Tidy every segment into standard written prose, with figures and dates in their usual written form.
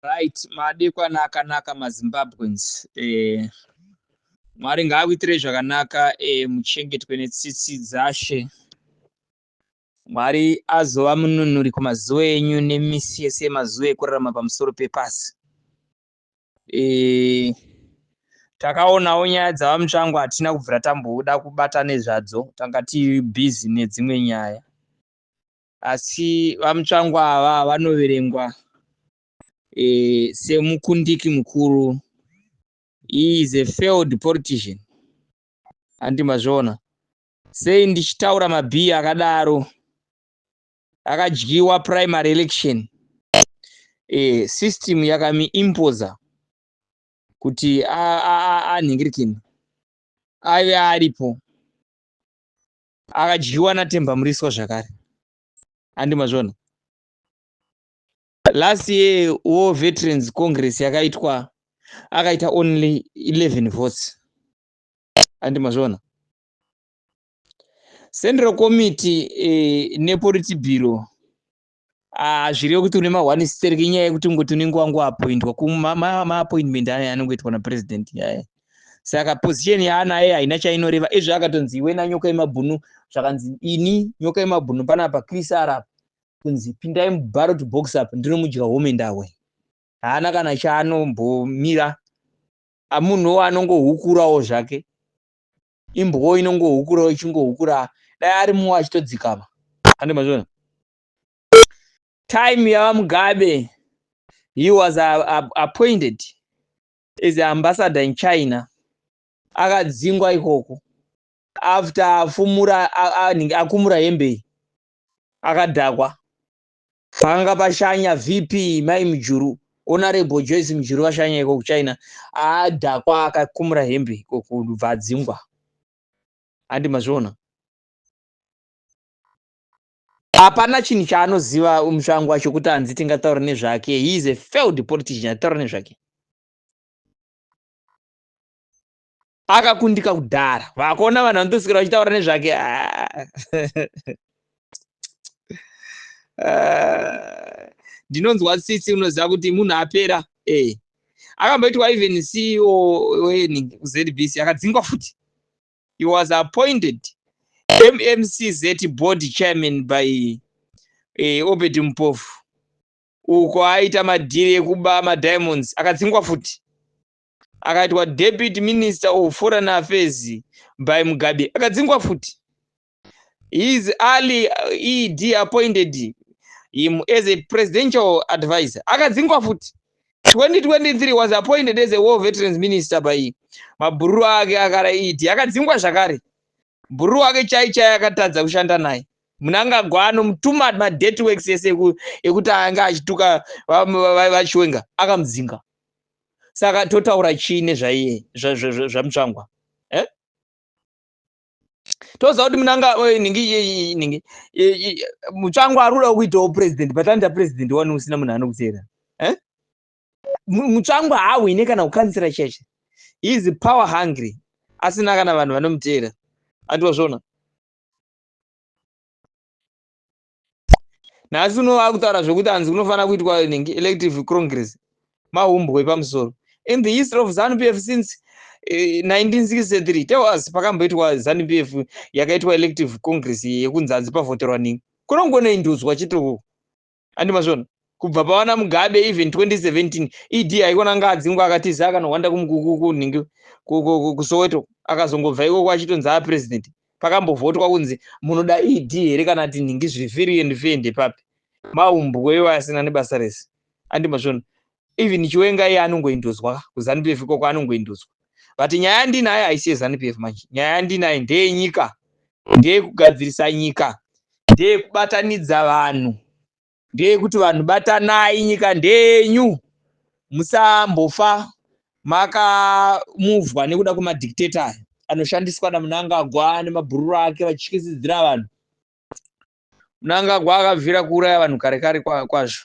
Right, madekwana akanaka maZimbabweans. Mwari ngaakuitirei zvakanaka muchengetwe netsitsi dzashe. Mwari azova mununuri kumazuva enyu nemisi yese yemazuva ekurarama pamusoro pepasi. Takaonawo nyaya dzavamutsvangu hatina kubvira tamboda kubata nezvadzo, tanga tiri bhizi nedzimwe nyaya. Asi vamutsvangu ava vanoverengwa semukundiki mukuru. He is a failed politician. Andi mazvona. Sei ndichitaura mabhiya akadaro akadyiwa primary election. System yakamuimposa kuti anhingirikini ave aripo. Akadyiwa naTemba Muriswa zvakare. Andi mazvona. Last year War Veterans Congress yakaitwa akaita only 11 votes. Andi mazvona. Central Committee nePolitburo zviriyo kuti une ma1 stereki inyaya yekuti ngoti unenge wangu appointwa kuma-appointment aya anongoitwa napresident yaya. Saka position yaanaye haina chainoreva. Izvo akatonzi iwe nanyoka yemabhunu zvakanzi ini nyoka yemabhunu panapa Chris Arap kunzi pindai muballot box up ndinomudya home ndawe. Haana kana chaanombomira. Munhuwo anongohukurawo zvake. Imbwa inongohukurawo ichingohukura. Dai ari muwo achitodzikama. Andi mazvona. Time yava Mugabe, he was appointed as an ambassador in China. Akadzingwa ikoko. After akumura hembe akadhakwa. Panga pashanya VP Mai Mujuru, Honorable Joyce Mujuru vashanya ikoko China. Adhakwa akakumura hembe ikoko kubva adzingwa. Andi mazvona. Hapana chinhu chaanoziva mutsvangu wacho kuti hanzi tingataura nezvake. He is a failed politician. Ataura nezvake. Akakundika kudhara. Vakaona vanhu vanotoswera vachitaura nezvake. Ndinonzwa tsitsi unoziva kuti munhu apera. Akamboitwa even CEO weZBC akadzingwa futi. He was appointed MMCZ board chairman by Obed Mpofu. Uko aita madhiri ekuba madiamonds akadzingwa futi. Akaitwa deputy minister of foreign affairs by Mugabe akadzingwa futi. His early ED appointed him as a presidential advisor akadzingwa futi. 2023 was appointed as a war veterans minister by mabhuru ake akara ED akadzingwa zvakare. Bhuru wake chai akatadza kushanda naye. Mnangagwa anomutuma madate works ese ekuti anga achituka vachiwenga akamudzinga. Saka totaura chii zvaiye zvamutsvangwa. Toziva kuti munanga mutsvangwa arikuda kuitawo president patanda president wanu usina munhu anokuteera. Mutsvangwa haawine kana kukansira cheche. He is power hungry. Asina kana vanhu vanomuteera. Andozvona. Nhasi unova kutaura zvokuti hanzi kunofanira kuitwa elective congress. Mahumbwe pamusoro. In the history of ZANU-PF since 1963, tell us pakamboitwa ZANU-PF yakaitwa elective congress yekunzi hanzi pavhoterwa ningi. Kunongonoinduzwa chitoko. Andi mazvona. Kubva pawana Mugabe even 2017 ED aikona anga adzingwa akati zakanohwanda kumningi kuSoweto akazongobva ikoko achitonzi president. Pakambovhotwa kunzi munoda ED here kana kuti ningi zvifiri endifende papi. Mahumbwe asina nebasa rese. Andi mazvona. Even chiwenga iye anongoinduzwa kuZANU-PF ikoko anongoinduzwa. But nyaya ndinayo haisi yeZANU-PF manje. Nyaya ndinayo ndeyenyika. Ndeyekugadzirisa nyika. Ndeyekubatanidza vanhu. Ndeyekuti vanhu batanai nyika ndenyu. Musambofa makamuvwa nekuda kwemadictator anoshandiswa naMnangagwa nemabhururu ake vachityisidzira vanhu. Mnangagwa akabvira kuuraya vanhu kare kwazvo.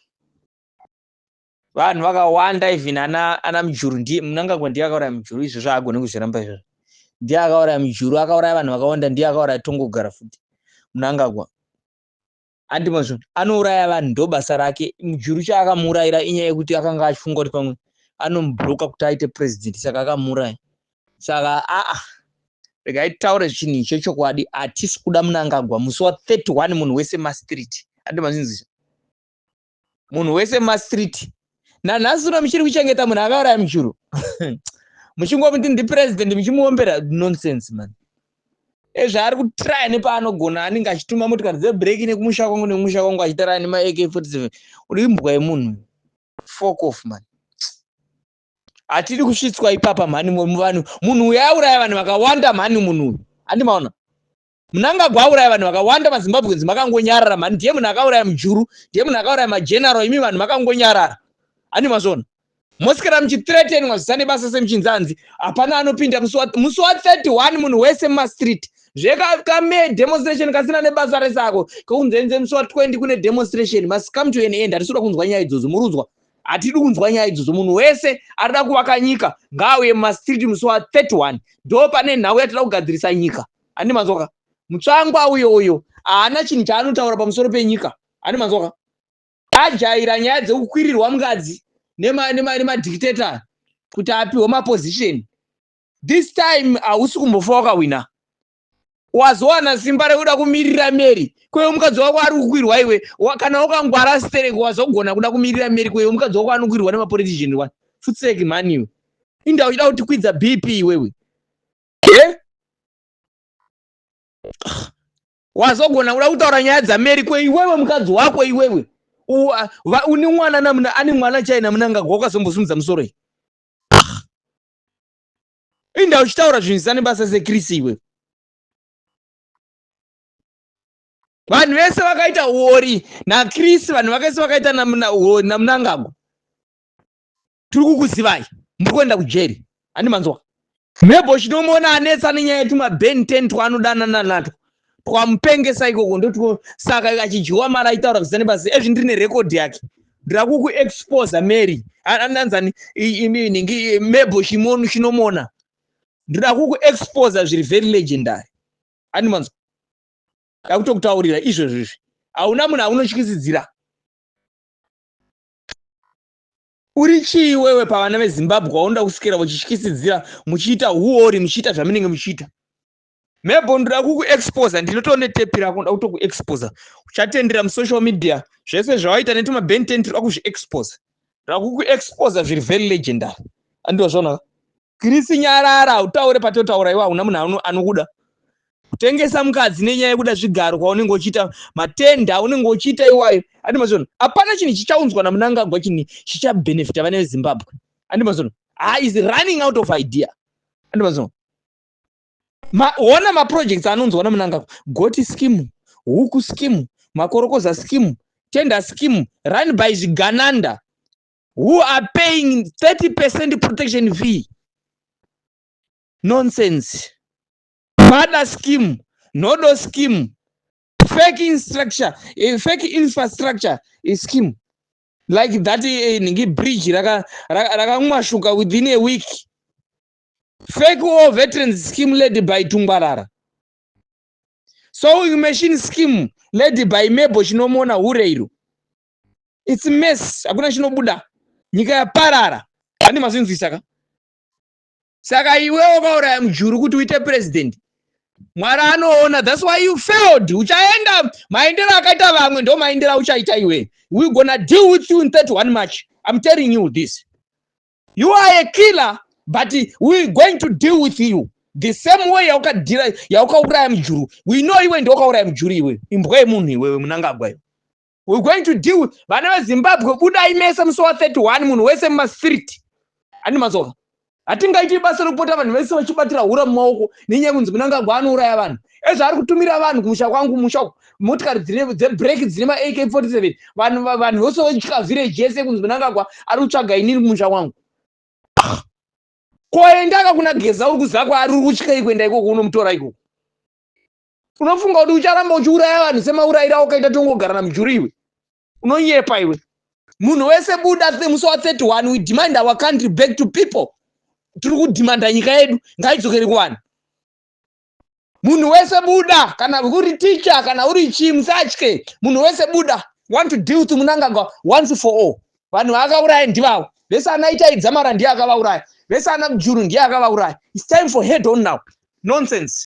Vanhu vakawanda even ana Mujuru Mnangagwa ndiye akauraya Mujuru izvo zvaagone kuzviramba izvozvo. Ndiye akauraya Mujuru akauraya vanhu vakawanda ndiye akauraya Tongogara futi. Mnangagwa. andimazvo anouraya vanhu ndo basa rake. Mujuru chaakamurayira inyaya yekuti akanga achifunga kuti pamwe anomubloka kuti aite president, saka akamuraya. Saka regai taure chinhu icho chokwadi, hatisi kuda Mnangagwa. Musi wa31 munhu wese mastreet, andimazvinzisa munhu wese mastreet. Nanhasi uno muchiri kuchengeta munhu akauraya Mujuru muchingomuti ndi president muchimuombera nonsense man. Ezvaari kutraya nepaanogona, anenge achituma motikari dzebreki nekumusha kwangu nekumusha kwangu achitara nema AK47. Uri imbwa yemunhu. Fuck off man. Atiri kusvitswa ipapa mhani muvanhu. Munhu uyu auraya vanhu vakawanda mhani munhu uyu. Andimaona. Mnangagwa auraya vanhu vakawanda maZimbabwe makangonyarara mhani. Ndiye munhu akauraya Mujuru, ndiye munhu akauraya mageneral, imi vanhu makangonyarara. Andimazvona. Mosikera muchithreatenwa zvisane basa semuchinzanzi, hapana anopinda. Musi wa 31 munhu wese mumastreet. Zvekame demonstration kasina nebasa resako. Kounzenze musi wa 20 kune demonstration. Must come to an end. Hatisida kunzwa nyaya idzodzo murudzwa. Hatidi kunzwa nyaya idzodzo. Munhu wese arida kuvaka nyika ngauye mumastreet musi wa 31. Ndo pane nhau yatida kugadzirisa nyika. Andimanzwaka. Mutsvangwa uyo haana chinhu chaanotaura pamusoro penyika. Andimanzwaka. Ajaira nyaya dzekukwirirwa mukadzi nema dictator kuti apiwe maposition. This time hausi kumbofa wakawina. Wazowana simba rekuda kumirira Mary. Kweyo mukadzi wako ari kukwirwa iwe. Kana wakangwara stereki wazogona kuda kumirira Mary. Kweyo mukadzi wako anokwirwa nemapolitician wani. Futseki mani iwe. Inda uchida kuti kwidza BP iwewe. Wazogona kuda kutaura nyaya dzaMary. Kweyo iwewe mukadzi wako iwewe. Uni mwana ani mwana chaina Mnangagwa wakazombosumudza musoro iyi. Inda uchitaura zvinhu zvisane basa seChris iwe. Vanhu vese vakaita hori naChris, vanhu vakaise vakaita naMnangagwa. Tiri kukuzivai, muri kuenda kujeri. Andimanzwa. Mebo chinomuona anetsa nenyaya yetu maBen 10 twaanodanana nato. Twamupengesa ikoko ndo saka achidyiwa mara aitaura kuzane basi. Ezvi ndine record yake. Ndira kukuexpose Mary. Ananzani Mebo chinomona. Ndira kukuexpose zviri very legendary. Andimanzwa. Ndakutokutaurira izvozvo. Hauna munhu aunotyisidzira. Uri chii wewe pavana veZimbabwe waunda kusikira vachityisidzira muchiita huori muchiita zvamunenge muchiita. Mebo ndira kukuexpose, ndinotoone tepi rako nda kutokuexpose. Uchatendera musocial media zvese zvawaita netumaBen 10 tiri kuzviexpose. Ndira kukuexpose zviri very legendary. Andozvona. Chris nyarara utaure patotaura iwe hauna munhu anokuda. Kutengesa mukadzi nenyaya yekuda zvigaro kwaunenge uchiita matenda unenge uchiita iwayo. Andimazvona. Hapana chinhu chichaunzwa naMnangagwa chinhu chichabenefita vana veZimbabwe. Andimazvona. Is running out of idea. Andimazvona. Ona maprojects anonzwa naMnangagwa. Goti scheme, huku scheme, makorokoza scheme, tender scheme, run by Zvigananda, who are paying 30% protection fee. Nonsense. Mother scheme, nodo scheme, fake infrastructure scheme. Like that bridge rakamwashuka within a week. Fake war veterans scheme led by Tungwarara. Sewing machine scheme led by Mebo chinomona Hureiro. It's a mess. Hakuna chinobuda. Nyika yaparara. Ani mazvinzwisaka. Saka iwe wakauraya Mujuru kuti uite president. Mwari anoona. That's why you failed. Uchaenda maendera akaita vamwe ndo maendera uchaita iwe. We're gonna deal with you in 31 March. I'm telling you this. You are a killer, but we're going to deal with you the same way yaukauraya Mujuru. We know iwe ndo wakauraya Mujuru iwe. Imbwa yemunhu iwe Mnangagwa iwe. We're going to deal with vana veZimbabwe. Buda imesa musi wa 31 munhu wese mumastreet. Andimazvoka. Hatingaiti basa rekupota vanhu vese vachibatira hura mumaoko nenyaya kunzi Mnangagwa anouraya vanhu. Ezvaari kutumira vanhu kumusha kwangu musha motikari dzebreki dzine ma AK47. Vanhu vose vachika village yese kunzi Mnangagwa ari kutsvaga inini kumusha kwangu. Koenda kuna Geza uri kuziva kwaari uri kutyei kuenda ikoko unomutora ikoko. Unofunga kuti ucharamba uchiuraya vanhu semaurayira wakaita tongogara naMujuru iwe. Unonyepa iwe. Munhu wese buda musi wa 31. We demand our country back to people. Tiri kudimanda nyika yedu ngaidzokere kuvanhu. Munhu wese buda, kana uri teacher, kana uri chi, musatye. Munhu wese buda. Want to deal with Mnangagwa once for all. Vanhu vakauraya ndivavo. Vese anaita idzamara ndiye akavauraya. Vese ana Mujuru ndiye akavauraya. It's time for head on now. Nonsense.